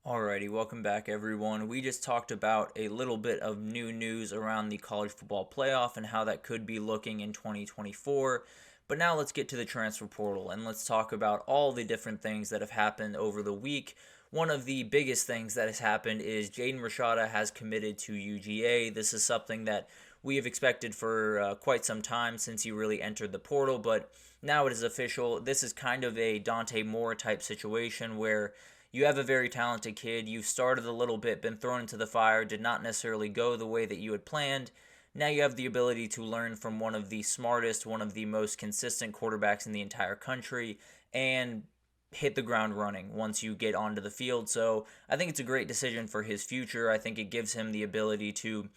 Alrighty, welcome back everyone. We just talked about a little bit of new news around the college football playoff and how that could be looking in 2024. But now let's get to the transfer portal and let's talk about all the different things that have happened over the week. One of the biggest things that has happened is Jaden Rashada has committed to UGA. This is something that we have expected for quite some time since he really entered the portal, but now it is official. This is kind of a Dante Moore type situation where you have a very talented kid. You've started a little bit, been thrown into the fire, did not necessarily go the way that you had planned. Now you have the ability to learn from one of the smartest, one of the most consistent quarterbacks in the entire country, and hit the ground running once you get onto the field. So I think it's a great decision for his future. I think it gives him the ability to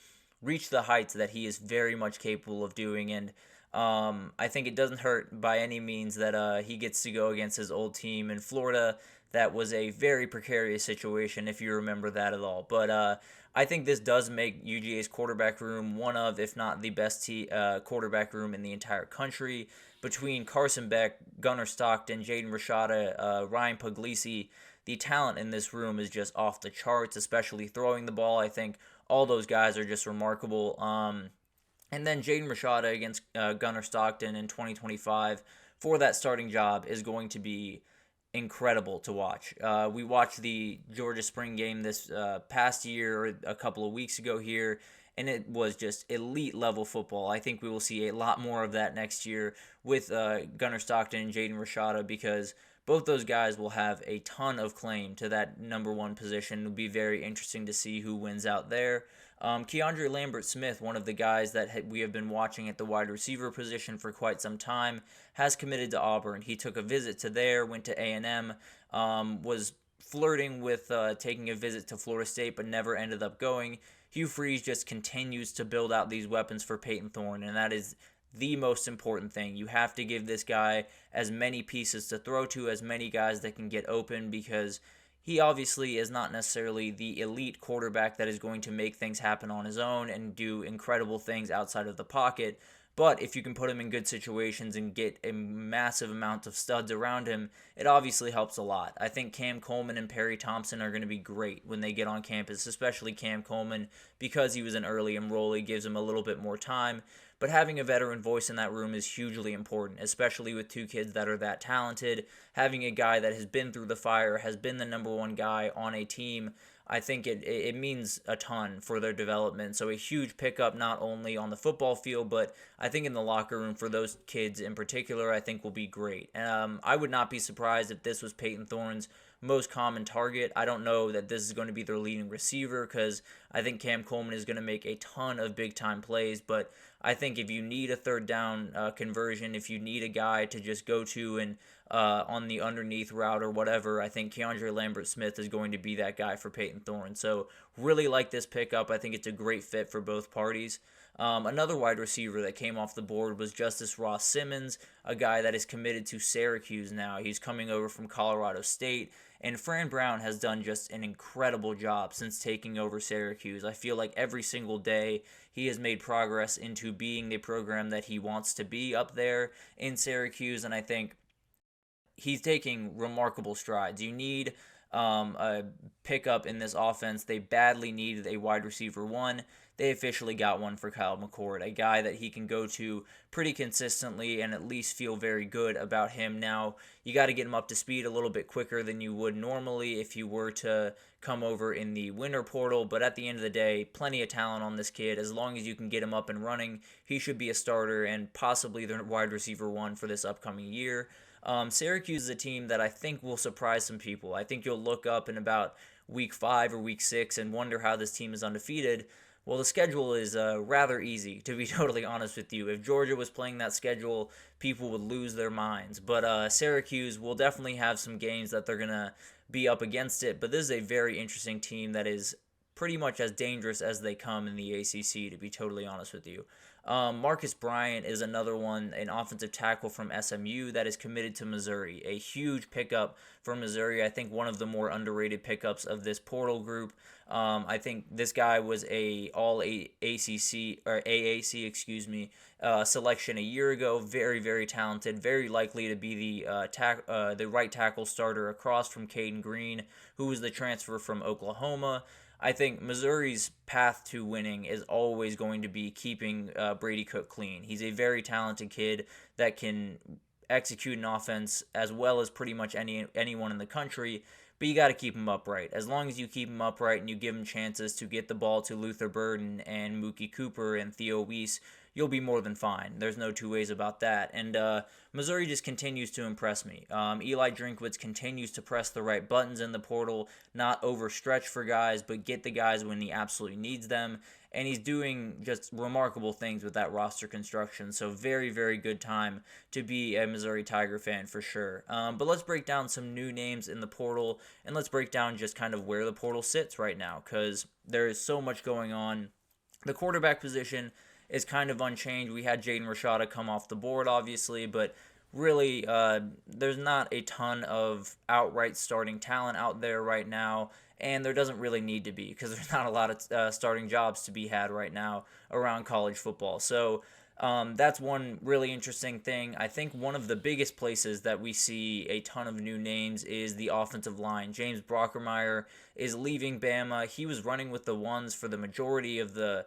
reach the heights that he is very much capable of doing. And I think it doesn't hurt by any means that he gets to go against his old team in Florida. That was a very precarious situation, if you remember that at all. But I think this does make UGA's quarterback room one of, if not the best quarterback room in the entire country. Between Carson Beck, Gunnar Stockton, Jaden Rashada, Ryan Puglisi, the talent in this room is just off the charts, especially throwing the ball. I think all those guys are just remarkable. And then Jaden Rashada against Gunnar Stockton in 2025 for that starting job is going to be incredible to watch. We watched the Georgia spring game this past year, or a couple of weeks ago here, and it was just elite level football. I think we will see a lot more of that next year with Gunnar Stockton and Jaden Rashada, because both those guys will have a ton of claim to that number one position. It'll be very interesting to see who wins out there. Keandre Lambert-Smith, one of the guys that we have been watching at the wide receiver position for quite some time, has committed to Auburn. He took a visit to there, went to A&M, was flirting with taking a visit to Florida State, but never ended up going. Hugh Freeze just continues to build out these weapons for Peyton Thorne, and that is the most important thing. You have to give this guy as many pieces to throw to, as many guys that can get open, because he obviously is not necessarily the elite quarterback that is going to make things happen on his own and do incredible things outside of the pocket. But if you can put him in good situations and get a massive amount of studs around him, it obviously helps a lot. I think Cam Coleman and Perry Thompson are going to be great when they get on campus, especially Cam Coleman, because he was an early enrollee, gives him a little bit more time. But having a veteran voice in that room is hugely important, especially with two kids that are that talented. Having a guy that has been through the fire, has been the number one guy on a team, I think it means a ton for their development. So a huge pickup not only on the football field, but I think in the locker room for those kids in particular, I think will be great. I would not be surprised if this was Peyton Thorne's most common target. I don't know that this is going to be their leading receiver, because I think Cam Coleman is going to make a ton of big-time plays, but I think if you need a third down conversion, if you need a guy to just go to and on the underneath route or whatever, I think Keandre Lambert-Smith is going to be that guy for Peyton Thorne. So really like this pickup. I think it's a great fit for both parties. Another wide receiver that came off the board was Justice Ross Simmons, a guy that is committed to Syracuse now. He's coming over from Colorado State, and Fran Brown has done just an incredible job since taking over Syracuse. I feel like every single day he has made progress into being the program that he wants to be up there in Syracuse, and I think he's taking remarkable strides. You need a pickup in this offense. They badly needed a wide receiver one. They officially got one for Kyle McCord, a guy that he can go to pretty consistently and at least feel very good about him. Now, you got to get him up to speed a little bit quicker than you would normally if you were to come over in the winter portal, but at the end of the day, plenty of talent on this kid. As long as you can get him up and running, he should be a starter and possibly the wide receiver one for this upcoming year. Syracuse is a team that I think will surprise some people. I think you'll look up in about week 5 or week 6 and wonder how this team is undefeated. Well, the schedule is rather easy, to be totally honest with you. If Georgia was playing that schedule, people would lose their minds. But Syracuse will definitely have some games that they're going to be up against it. But this is a very interesting team that is pretty much as dangerous as they come in the ACC, to be totally honest with you. Marcus Bryant is another one, an offensive tackle from SMU that is committed to Missouri. A huge pickup for Missouri. I think one of the more underrated pickups of this portal group. I think this guy was a all ACC or AAC, selection a year ago. Very, very talented. Very likely to be the right tackle starter across from Caden Green, who was the transfer from Oklahoma. I think Missouri's path to winning is always going to be keeping Brady Cook clean. He's a very talented kid that can execute an offense as well as pretty much anyone in the country, but you got to keep him upright. As long as you keep him upright and you give him chances to get the ball to Luther Burden and Mookie Cooper and Theo Weiss, you'll be more than fine. There's no two ways about that. And Missouri just continues to impress me. Eli Drinkwitz continues to press the right buttons in the portal, not overstretch for guys, but get the guys when he absolutely needs them. And he's doing just remarkable things with that roster construction. So very, very good time to be a Missouri Tiger fan for sure. But let's break down some new names in the portal, and let's break down just kind of where the portal sits right now, because there is so much going on. The quarterback position is kind of unchanged. We had Jaden Rashada come off the board, obviously, but really there's not a ton of outright starting talent out there right now, and there doesn't really need to be because there's not a lot of starting jobs to be had right now around college football. So that's one really interesting thing. I think one of the biggest places that we see a ton of new names is the offensive line. James Brockermeyer is leaving Bama. He was running with the ones for the majority of the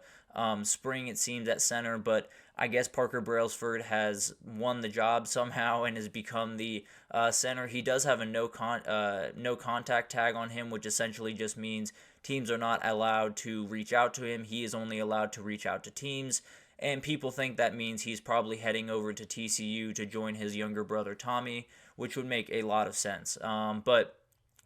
spring, it seems, at center, but I guess Parker Brailsford has won the job somehow and has become the center. He does have a no contact tag on him, which essentially just means teams are not allowed to reach out to him. He is only allowed to reach out to teams, and people think that means he's probably heading over to TCU to join his younger brother Tommy, which would make a lot of sense. But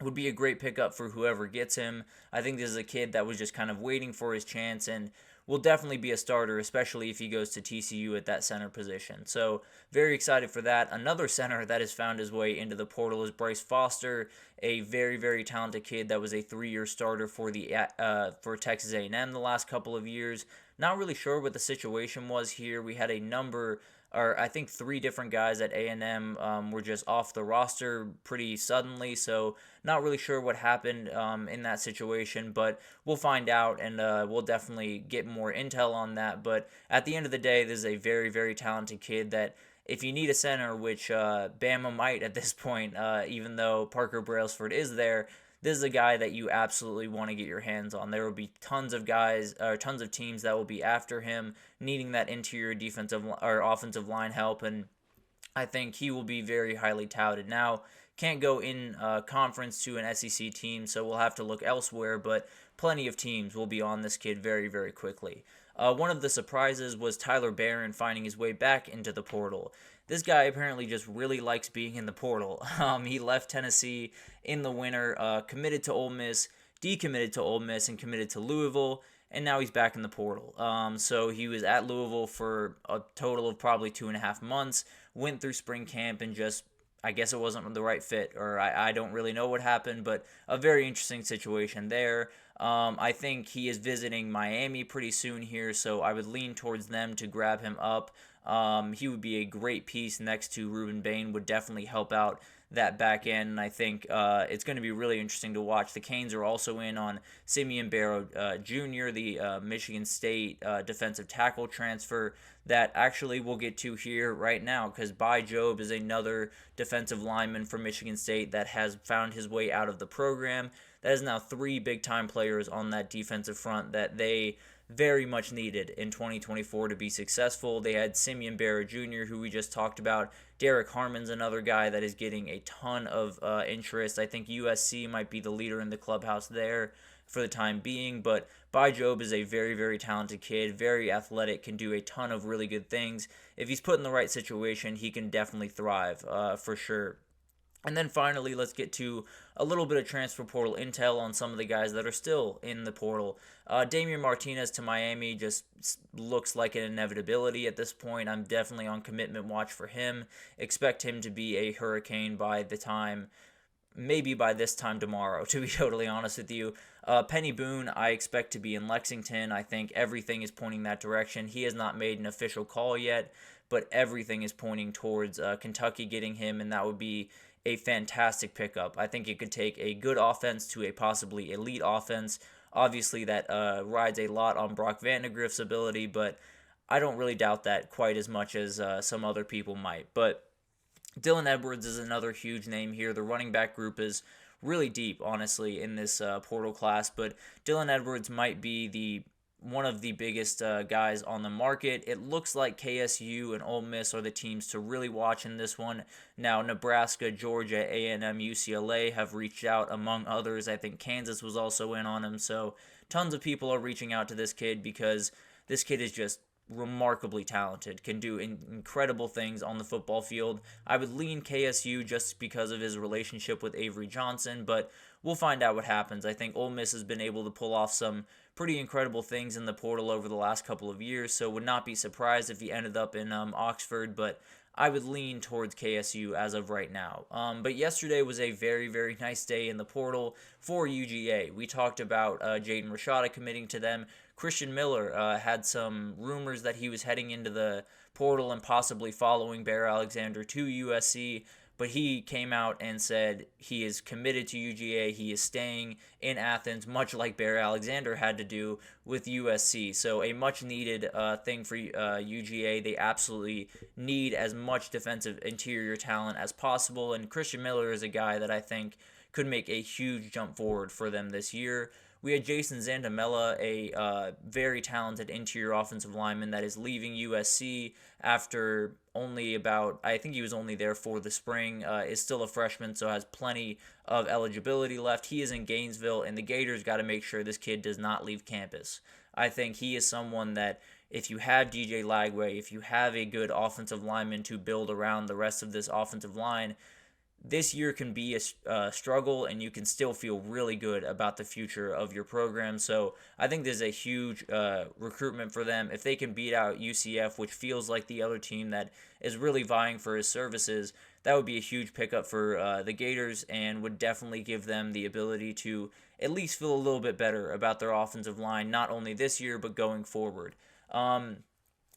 would be a great pickup for whoever gets him. I think this is a kid that was just kind of waiting for his chance and will definitely be a starter, especially if he goes to TCU at that center position. So very excited for that. Another center that has found his way into the portal is Bryce Foster, a very, very talented kid that was a 3-year starter for Texas A&M the last couple of years. Not really sure what the situation was here. We had I think 3 different guys at A&M were just off the roster pretty suddenly, so not really sure what happened in that situation, but we'll find out, and we'll definitely get more intel on that. But at the end of the day, this is a very, very talented kid that if you need a center, which Bama might at this point, even though Parker Brailsford is there, this is a guy that you absolutely want to get your hands on. There will be tons of teams that will be after him, needing that interior defensive or offensive line help, and I think he will be very highly touted. Now, can't go in conference to an SEC team, so we'll have to look elsewhere, but plenty of teams will be on this kid very, very quickly. One of the surprises was Tyler Barron finding his way back into the portal. This guy apparently just really likes being in the portal. He left Tennessee in the winter, committed to Ole Miss, decommitted to Ole Miss, and committed to Louisville, and now he's back in the portal. So he was at Louisville for a total of probably 2.5 months, went through spring camp, and just, I guess it wasn't the right fit, or I don't really know what happened, but a very interesting situation there. I think he is visiting Miami pretty soon here, so I would lean towards them to grab him up. He would be a great piece next to Ruben Bain, would definitely help out that back end, and I think it's going to be really interesting to watch. The Canes are also in on Simeon Barrow Jr., the Michigan State defensive tackle transfer that actually we'll get to here right now, because Bai Jobe is another defensive lineman from Michigan State that has found his way out of the program. That is now 3 big-time players on that defensive front that they very much needed in 2024 to be successful. They had Simeon Barrow Jr., who we just talked about. Derek Harmon's another guy that is getting a ton of interest. I think USC might be the leader in the clubhouse there for the time being, but Bai Jobe is a very, very talented kid, very athletic, can do a ton of really good things. If he's put in the right situation, he can definitely thrive for sure. And then finally, let's get to a little bit of transfer portal intel on some of the guys that are still in the portal. Damian Martinez to Miami just looks like an inevitability at this point. I'm definitely on commitment watch for him. Expect him to be a Hurricane maybe by this time tomorrow, to be totally honest with you. Penny Boone, I expect to be in Lexington. I think everything is pointing that direction. He has not made an official call yet, but everything is pointing towards Kentucky getting him, and that would be a fantastic pickup. I think it could take a good offense to a possibly elite offense. Obviously, that rides a lot on Brock Vandegrift's ability, but I don't really doubt that quite as much as some other people might. But Dylan Edwards is another huge name here. The running back group is really deep, honestly, in this portal class. But Dylan Edwards might be the one of the biggest guys on the market. It looks like KSU and Ole Miss are the teams to really watch in this one. Now, Nebraska, Georgia, A&M, UCLA have reached out, among others. I think Kansas was also in on him. So tons of people are reaching out to this kid because this kid is just remarkably talented, can do incredible things on the football field. I would lean KSU just because of his relationship with Avery Johnson, but we'll find out what happens. I think Ole Miss has been able to pull off some pretty incredible things in the portal over the last couple of years, so would not be surprised if he ended up in Oxford, but I would lean towards KSU as of right now. But yesterday was a very, very nice day in the portal for UGA. We talked about Jaden Rashada committing to them. Christian Miller had some rumors that he was heading into the portal and possibly following Bear Alexander to USC, but he came out and said he is committed to UGA. He is staying in Athens, much like Bear Alexander had to do with USC. So a much-needed thing for UGA. They absolutely need as much defensive interior talent as possible, and Christian Miller is a guy that I think could make a huge jump forward for them this year. We had Jason Zandamela, a very talented interior offensive lineman that is leaving USC after only I think he was only there for the spring, is still a freshman, so has plenty of eligibility left. He is in Gainesville, and the Gators got to make sure this kid does not leave campus. I think he is someone that if you have DJ Lagway, if you have a good offensive lineman to build around the rest of this offensive line, this year can be a struggle, and you can still feel really good about the future of your program. So I think there's a huge recruitment for them. If they can beat out UCF, which feels like the other team that is really vying for his services, that would be a huge pickup for the Gators and would definitely give them the ability to at least feel a little bit better about their offensive line, not only this year, but going forward.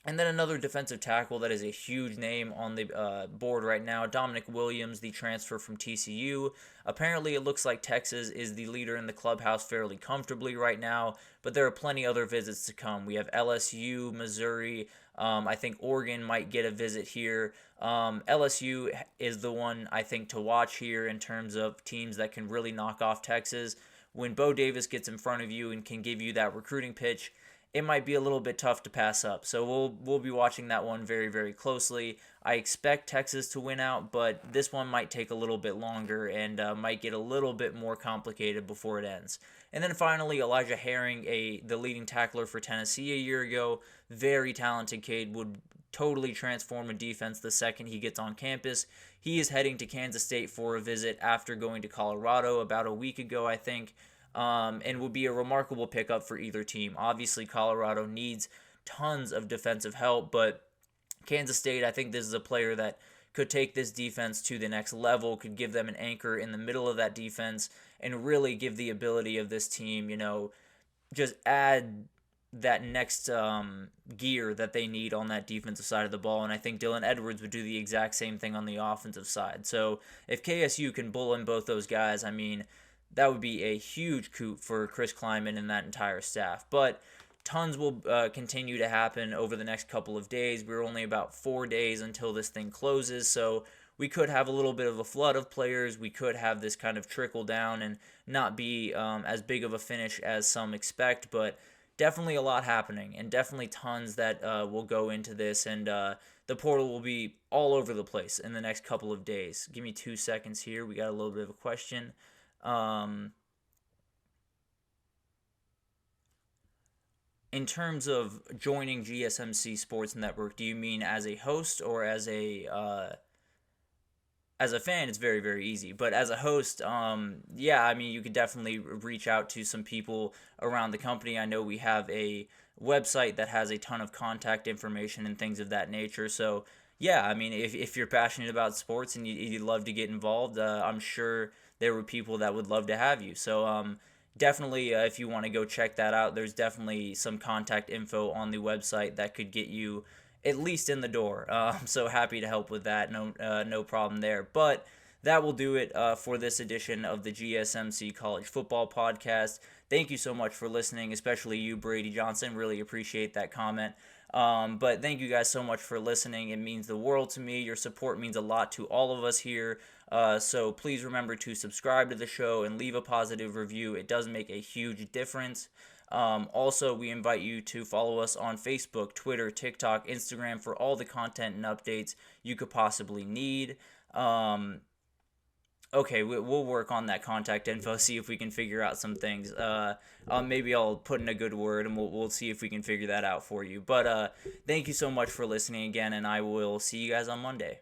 And then another defensive tackle that is a huge name on the board right now, Dominic Williams, the transfer from TCU. Apparently, it looks like Texas is the leader in the clubhouse fairly comfortably right now, but there are plenty other visits to come. We have LSU, Missouri. I think Oregon might get a visit here. LSU is the one I think to watch here in terms of teams that can really knock off Texas. When Bo Davis gets in front of you and can give you that recruiting pitch, it might be a little bit tough to pass up. So we'll be watching that one very, very closely. I expect Texas to win out, but this one might take a little bit longer and might get a little bit more complicated before it ends. And then finally, Elijah Herring, the leading tackler for Tennessee a year ago, very talented kid, would totally transform a defense the second he gets on campus. He is heading to Kansas State for a visit after going to Colorado about a week ago, I think. And would be a remarkable pickup for either team. Obviously, Colorado needs tons of defensive help, but Kansas State, I think this is a player that could take this defense to the next level, could give them an anchor in the middle of that defense, and really give the ability of this team, just add that next gear that they need on that defensive side of the ball. And I think Dylan Edwards would do the exact same thing on the offensive side. So if KSU can bull in both those guys, I mean, that would be a huge coup for Chris Klieman and that entire staff. But tons will continue to happen over the next couple of days. We're only about 4 days until this thing closes, so we could have a little bit of a flood of players. We could have this kind of trickle down and not be as big of a finish as some expect, but definitely a lot happening and definitely tons that will go into this, and the portal will be all over the place in the next couple of days. Give me 2 seconds here. We got a little bit of a question. In terms of joining GSMC Sports Network, do you mean as a host or as a fan? It's very, very easy. But as a host, yeah, I mean, you could definitely reach out to some people around the company. I know we have a website that has a ton of contact information and things of that nature. So, yeah, I mean, if you're passionate about sports and you'd love to get involved, I'm sure there were people that would love to have you. So definitely, if you want to go check that out, there's definitely some contact info on the website that could get you at least in the door. I'm so happy to help with that. No problem there. But that will do it for this edition of the GSMC College Football Podcast. Thank you so much for listening, especially you, Brady Johnson. Really appreciate that comment. But thank you guys so much for listening. It means the world to me. Your support means a lot to all of us here. So please remember to subscribe to the show and leave a positive review. It does make a huge difference. Also, we invite you to follow us on Facebook, Twitter, TikTok, Instagram for all the content and updates you could possibly need. Okay, we'll work on that contact info, see if we can figure out some things. Maybe I'll put in a good word, and we'll see if we can figure that out for you. But thank you so much for listening again, and I will see you guys on Monday.